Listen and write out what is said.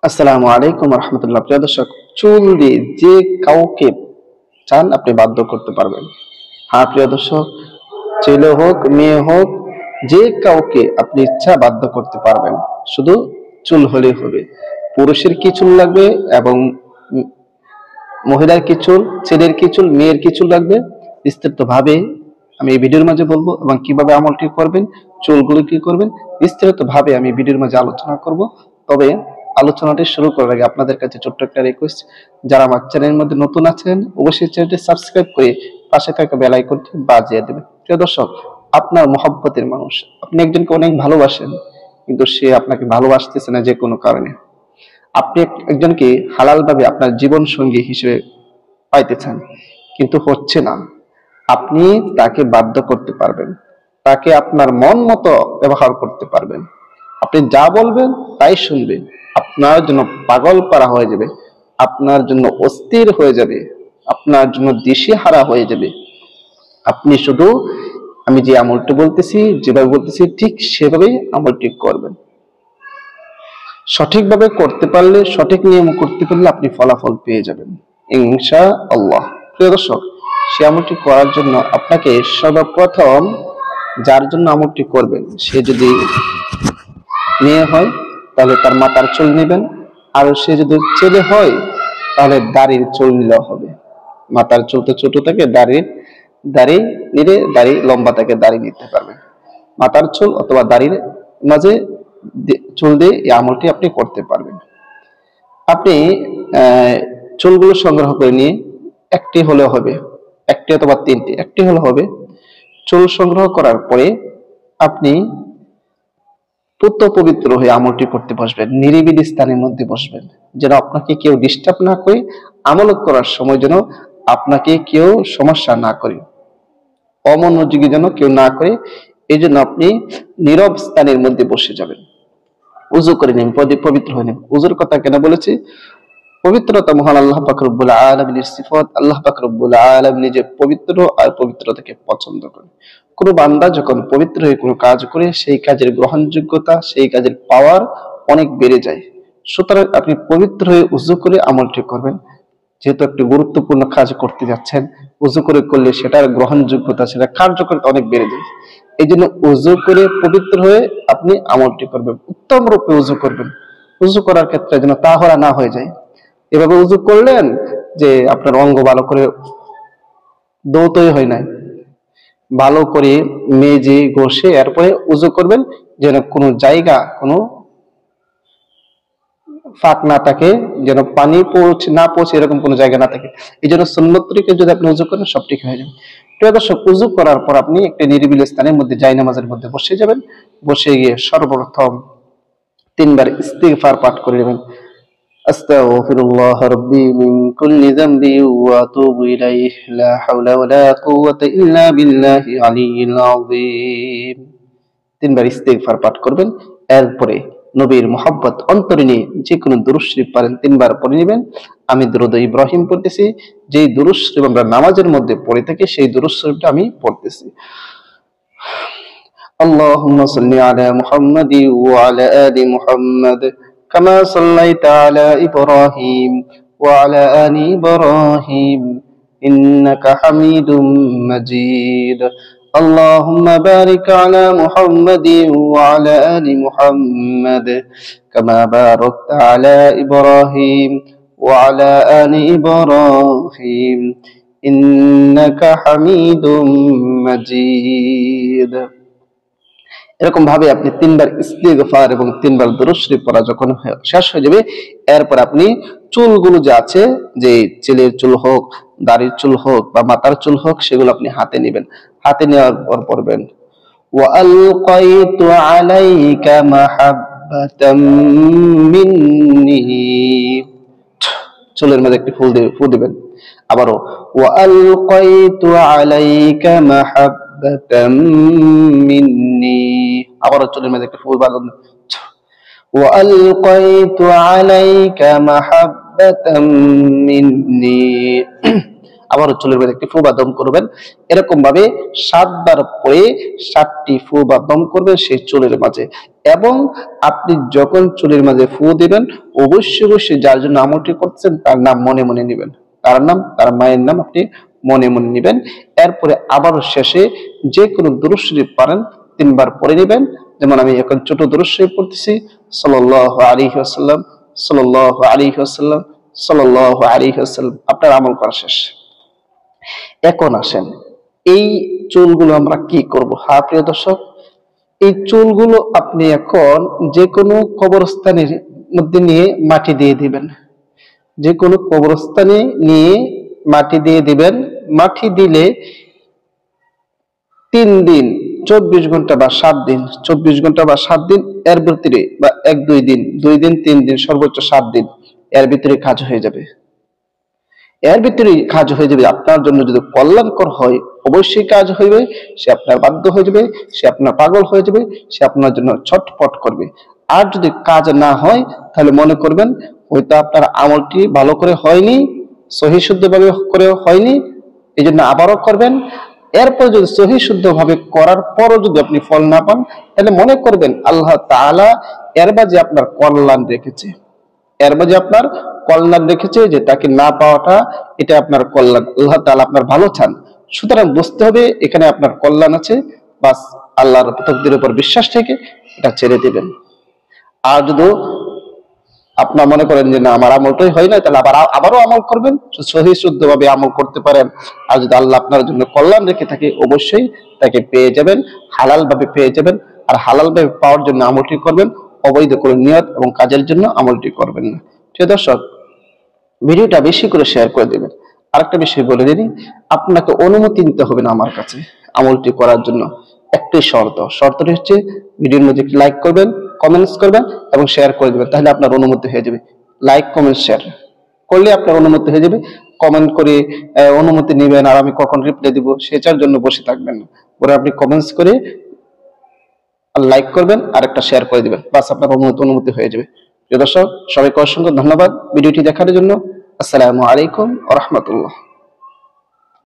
আসসালামু আলাইকুম রহমতুল্লাহ। প্রিয় দর্শক, চুল দিয়ে যে কাউকে চান আপনি বাধ্য করতে পারবেন। হ্যাঁ প্রিয় দর্শক, ছেলে হোক মেয়ে হোক, যে কাউকে আপনি ইচ্ছা বাধ্য করতে পারবেন, শুধু চুল হলেই হবে। পুরুষের কি চুল লাগবে এবং উম, মহিলার কি চুল, ছেলের কি চুল, মেয়ের কি চুল লাগবে, বিস্তারিত ভাবে আমি এই ভিডিওর মাঝে বলবো, এবং কিভাবে আমলটি করবেন, চুলগুলো কি করবেন, বিস্তারিত ভাবে আমি ভিডিওর মাঝে আলোচনা করব। তবে আলোচনাটি শুরু করার আগে আপনাদের কাছে ছোট্ট একটা রিকোয়েস্ট, যারা আমার চ্যানেলের মধ্যে নতুন আছেন অবশ্যই চ্যানেলটি সাবস্ক্রাইব করে পাশে থাকা বেল আইকনটি বাজিয়ে দেবেন। প্রিয় দর্শক, আপনার মহব্বতের মানুষ, আপনি একজনকে অনেক ভালোবাসেন, কিন্তু সে আপনাকে ভালোবাসতেছে না যে কোনো কারণে। আপনি একজনকে হালাল ভাবে আপনার জীবন সঙ্গী হিসেবে পাইতে চান, কিন্তু হচ্ছে না। আপনি তাকে বাধ্য করতে পারবেন, তাকে আপনার মন মতো ব্যবহার করতে পারবেন। আপনি যা বলবেন তাই শুনবে, আপনার জন্য পাগল পারা হয়ে যাবে, আপনার জন্য অস্থির হয়ে যাবে, আপনার জন্য দিশেহারা হয়ে যাবে। আপনি শুধু আমি যে আমলটি বলতেছি, যেভাবে বলতেছি ঠিক সেভাবেই আমলটি করবেন। সঠিকভাবে করতে পারলে, সঠিক নিয়ম করতে পারলে আপনি ফলাফল পেয়ে যাবেন ইনশাআল্লাহ। প্রিয় দর্শক, সে আমলটি করার জন্য আপনাকে সর্বপ্রথম, যার জন্য আমলটি করবেন, সে যদি মেয়ে হয় তাহলে তার মাথার চুল নেবেন, আর সে যদি ছেলে হয় তাহলে দাড়ির চুল নিলেও হবে। মাথার চুল তো ছোট থাকে, দাড়ির দাড়ি নিলে দাড়ি লম্বা থাকে, দাড়ি নিতে পারবেন। মাথার চুল অথবা দাড়ির মাঝে চুল দিয়ে এই আমলটি আপনি করতে পারবেন। আপনি আহ, চুলগুলো সংগ্রহ করে নিয়ে, একটি হলেও হবে, একটি অথবা তিনটি, একটি হলে হবে। চুল সংগ্রহ করার পরে আপনি পুত্র পবিত্র হয়ে আমলটি করতে বসবেন, নিরিবিলি স্থানের মধ্যে বসবেন, যেন আপনাকে কেউ ডিস্টার্ব না করে, আমল করার সময় যেন আপনাকে কেউ সমস্যা না করে, অমনোযোগী যেন কেউ না করে। এই জন্য আপনি নীরব স্থানের মধ্যে বসে যাবেন, উজু করে নিন, পবিত্র হয়ে নিন। উজুর কথা কেন বলেছি? পবিত্রতা মহান আল্লাহ পাক রব্বুল আলামিনের সিফাত। আল্লাহ পাক রব্বুল আলামিন নিজে পবিত্র, আর পবিত্রতাকে পছন্দ করে। কোন বান্দা যখন পবিত্র হয়ে কোনো কাজ করে, সেই কাজের গ্রহণযোগ্যতা, সেই কাজের পাওয়ার অনেক বেড়ে যায়। সুতরাং আপনি পবিত্র হয়ে উজু করে আমলটি করবেন। যেহেতু একটি গুরুত্বপূর্ণ কাজ করতে যাচ্ছেন, উজু করে করলে সেটার গ্রহণযোগ্যতা, সেটা কার্যকারিতা অনেক বেড়ে যায়। এই জন্য উজু করে পবিত্র হয়ে আপনি আমলটি করবেন, উত্তম রূপে উজু করবেন। উজু করার ক্ষেত্রে যেন তাহরা না হয়ে যায়। এভাবে উজু করলেন যে আপনার অঙ্গ ভালো করে দৌতই হয় নাই, ভালো করে মেজে ঘষে এরপরে উজু করবেন, যেন কোনো জায়গা, কোনো ফাঁক না থাকে, যেন পানি না পৌঁছে এরকম কোনো জায়গা না থাকে। এই জন্য সুন্নত তরিকায় যদি আপনি উজু করেন, সব ঠিক হয়ে যাবে। প্রিয় দর্শক, উজু করার পর আপনি একটা নিরিবিলি স্থানের মধ্যে, জায়নামাজের মধ্যে বসে যাবেন। বসে গিয়ে সর্বপ্রথম তিনবার ইস্তিগফার পাঠ করে নেবেন। আস্তাগফিরুল্লাহ রাব্বি মিন কুল্লি যামবি ওয়া আতুবু ইলাইহি লা হাওলা ওয়ালা কুওয়াতা ইল্লা বিল্লাহি আলিয়্যিল আযীম। তিনবার ইস্তিগফার পাঠ করবেন। এরপরে নবীর মোহাব্বত অন্তরে নিয়ে যে কোনো দুরূদ শরীফ পারেন তিনবার পড়ে নেবেন। আমি দুরূদ ইব্রাহিম পড়তেছি, যেই দুরূদ শরীফ আমরা নামাজের মধ্যে পড়ে থাকি, সেই দুরূদ শরীফটা আমি পড়তেছি। اللهم صل على محمد وعلى آل محمد كما صليت على إبراهيم وعلى آل إبراهيم إنك حميد مجيد. اللهم بارك على محمد وعلى آل محمد كما باركت على إبراهيم وعلى آل إبراهيم إنك حميد مجيد. এরকম ভাবে আপনি তিনবার ইস্তিগফার এবং তিনবার দুরূদ শরীফ পড়া যখন শেষ হয়ে যাবে, এরপর আপনি চুলগুলো যে আছে, যে ছেলের চুল হোক, দাড়ির চুল হোক বা মাথার চুল হোক, সেগুলো আপনি হাতে নেবেন। হাতে নেওয়ার পর পড়বেন ওয়া আলকাইতু আলাইকা মাহাব্বাতাম মিন্নি। চুলের মধ্যে একটি ফু দিবেন। আবারও ওয়া আলকাইতু আলাইকা মাহাব্বাতাম মিন্নি। আবারও চুলের মধ্যে একটি ফু বাঁধুন। ওয়া আলকাইতু আলাইকা মাহাব্বাতাম মিন্নি। আবারও চুলের মধ্যে একটি ফু বা দম করবেন। এরকম ভাবে 7 বার পরে 7টি ফু বা দম করবেন সেই চুলের মাঝে। এবং আপনি যখন চুলের মাঝে ফু দিবেন অবশ্যই অবশ্যই যার জন্য আমলটি করছেন তার নাম মনে মনে নেবেন, তার নাম, তার মায়ের নাম আপনি মনে মনে নেবেন। এরপরে আবারও শেষে যে কোনো দুরূদ শরীফ পারেন 3 বার পড়ে নেবেন। যেমন আমি এখন ছোট দুরূদ শরীফ পড়তেছি, সাল্লাল্লাহু আলাইহি ওয়াসাল্লাম, সাল্লাল্লাহু আলাইহি ওয়াসাল্লাম, সাল্লাল্লাহু আলাইহি ওয়াসাল্লাম। আপনার আমল করা শেষ। এখন আসেন এই চুলগুলো আমরা কি করব। হ্যাঁ প্রিয় দর্শক, এই চুলগুলো আপনি এখন যে কোনো কবরস্থানের মধ্যে নিয়ে মাটি দিয়ে দিবেন। যে কোনো কবরস্থানে নিয়ে মাটি দিয়ে দিবেন। মাটি দিলে 3 দিন 24 ঘন্টা বা 7 দিন, 24 ঘন্টা বা 7 দিন এর ভিতরে, বা 1-2 দিন, 2 দিন 3 দিন সর্বোচ্চ 7 দিন এর ভিতরে কাজ হয়ে যাবে। এর ভিতরে কাজ হয়ে যাবে। আপনার জন্য যদি কল্যাণকর হয় অবশ্যই কাজ হইবে। সে আপনার বাধ্য হয়ে যাবে, সে আপনার পাগল হয়ে যাবে, সে আপনার জন্য ছটফট করবে। আর যদি কাজ না হয় তাহলে মনে করবেন হয়তো আপনার আমলটি ভালো করে হয়নি, সহি শুদ্ধভাবে করে হয়নি, এই জন্য আবারও করবেন। এরপর যদি সহি শুদ্ধভাবে করার পরও যদি আপনি ফল না পান তাহলে মনে করবেন আল্লাহ তাআলা এর মাঝে আপনার কল্যাণ রেখেছে, এর মাঝে আপনার কল্যাণ রেখেছে, যে তাকে না পাওয়াটা এটা আপনার কল্যাণ, আল্লাহ তাআলা আপনার ভালো চান। সুতরাং বুঝতে হবে এখানে আপনার কল্যাণ আছে, বাস আল্লাহর তকদিরের উপর বিশ্বাস থেকে এটা ছেড়ে দিবেন। আর যদি আপনার মনে করেন যে না আমার আমলটাই হয় না, তাহলে আবারও আমল করবেন, সহি শুদ্ধ ভাবে আমল করতে পারেন। আর যদি আল্লাহ আপনার জন্য কল্যাণ রেখে থাকে অবশ্যই তাকে পেয়ে যাবেন, হালাল ভাবে পেয়ে যাবেন। আর হালাল ভাবে পাওয়ার জন্য আমলটি করবেন, অবৈধ করে নিয়ত এবং কাজের জন্য আমলটি করবেন না। ঠিক দর্শক, ভিডিওটা বেশি করে শেয়ার করে দেবেন। আরেকটা বিষয় বলে দিই, আপনাকে অনুমতি নিতে হবে না আমার কাছে আমলটি করার জন্য। একটি শর্তটি হচ্ছে ভিডিওর মধ্যে লাইক করবেন, কমেন্টস করবেন এবং শেয়ার করে দেবেন, তাহলে আপনার অনুমতি হয়ে যাবে। লাইক কমেন্ট শেয়ার করলে আপনার অনুমতি হয়ে যাবে। কমেন্ট করে অনুমতি নেবেন আর আমি কখন রিপ্লাই দিব সেটার জন্য বসে থাকবেন না, পরে আপনি কমেন্টস করে লাইক করবেন আর একটা শেয়ার করে দিবেন, বাস আপনার অনুমতি হয়ে যাবে। প্রিয় দর্শক, সবাইকে অসংখ্য ধন্যবাদ ভিডিওটি দেখার জন্য। আসসালামু আলাইকুম ওয়া রাহমাতুল্লাহ।